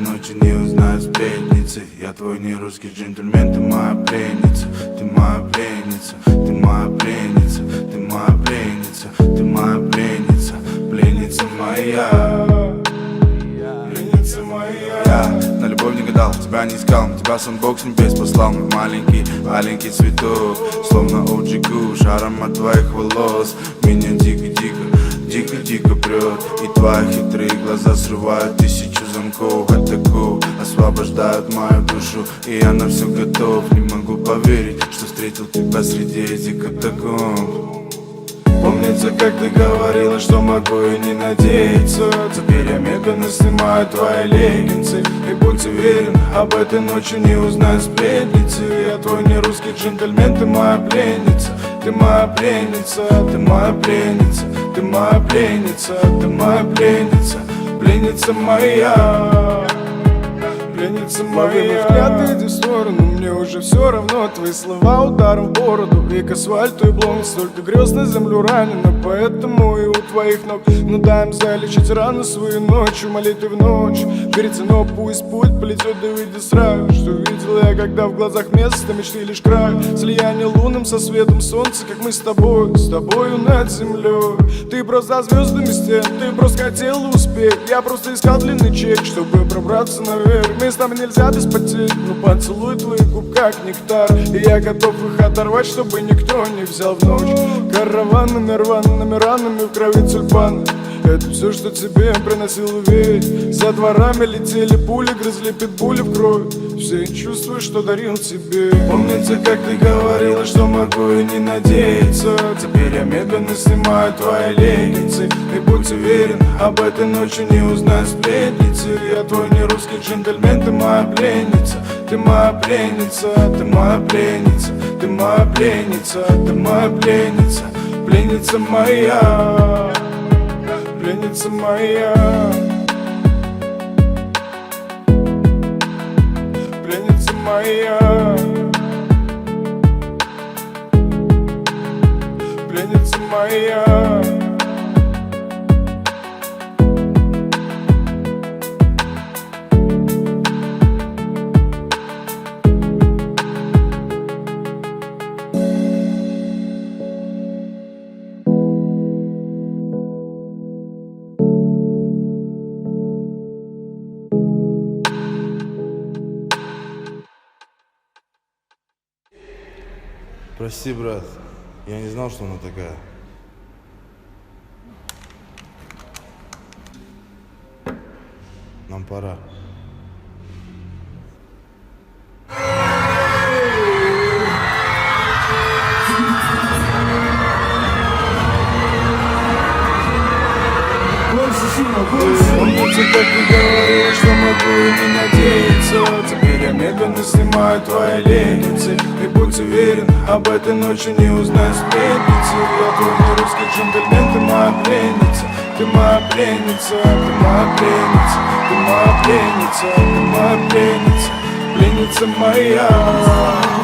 ночи не узнают сплетницы. Я твой не русский джентльмен, ты моя пленница. Ты моя пленница, ты моя пленница. Ты моя пленница, ты моя пленница. Пленница моя, пленница моя. Я на любовь не гадал, тебя не искал, тебя сам Бог с небес послал. Мой маленький, маленький цветок, словно OG Kush, аромат твоих волос меня дико-дико, дико-дико прет. И твои хитрые глаза срывают тысячу замков. Атаку освобождают мою душу, и я на все готов. Не могу поверить, что встретил тебя среди этих катакомб. Помнится, как ты говорила, что могу и не надеяться. Теперь я медленно снимаю твои леггинсы. И будь уверен, об этой ночи не узнают сплетницы. Я твой не русский джентльмен, ты моя пленница. Ты моя пленница, ты моя пленница. Ты моя пленница, ты моя пленница. Пленница моя, пленница моя. Взгляд иди в сторону, мне уже все равно. Твои слова ударом в бороду, и к асфальту и блон. Столько грез на землю ранено, поэтому и у твоих ног. Ну дай им залечить рану свою ночью, молитвы в ночь. Перед сном пусть путь плетет, да выйдет сразу. Что видел я, когда в глазах место мечты лишь край. Слияние лунным со светом солнца, как мы с тобою над землей. Ты просто за звездами стен, ты просто хотел успеть. Я просто искал длинный чек, чтобы пробраться наверх. Мы с тобой нельзя без потерь, но поцелуй твоих губ как нектар. И я готов их оторвать, чтобы никто не взял в ночь. Караванами, рваными ранами в крови тюльпаны. Это все, что тебе приносил уверен. За дворами летели пули, грызли питбули в кровь. Все чувства, что дарил тебе. Помнится, как ты говорила, что могу и не надеяться. Теперь я медленно снимаю твои леггинсы. И будь уверен, об этой ночи не узнают сплетницы. Я твой не русский джентльмен, ты моя пленница. Ты моя пленница, ты моя пленница. Ты моя пленница, ты моя пленница. Пленница моя, пленница моя, пленница моя, пленница моя. Прости, брат, я не знал, что она такая. Нам пора. Помнится, как ты говорила, что могу и не надеяться. Теперь я медленно снимаю твои леггинсы. И будь уверен, об этой ночи не узнают сплетницы. Я твой не русский джентльмен, ты моя пленница. Ты моя пленница, ты моя пленница. Ты моя пленница, ты моя пленница. Пленница моя.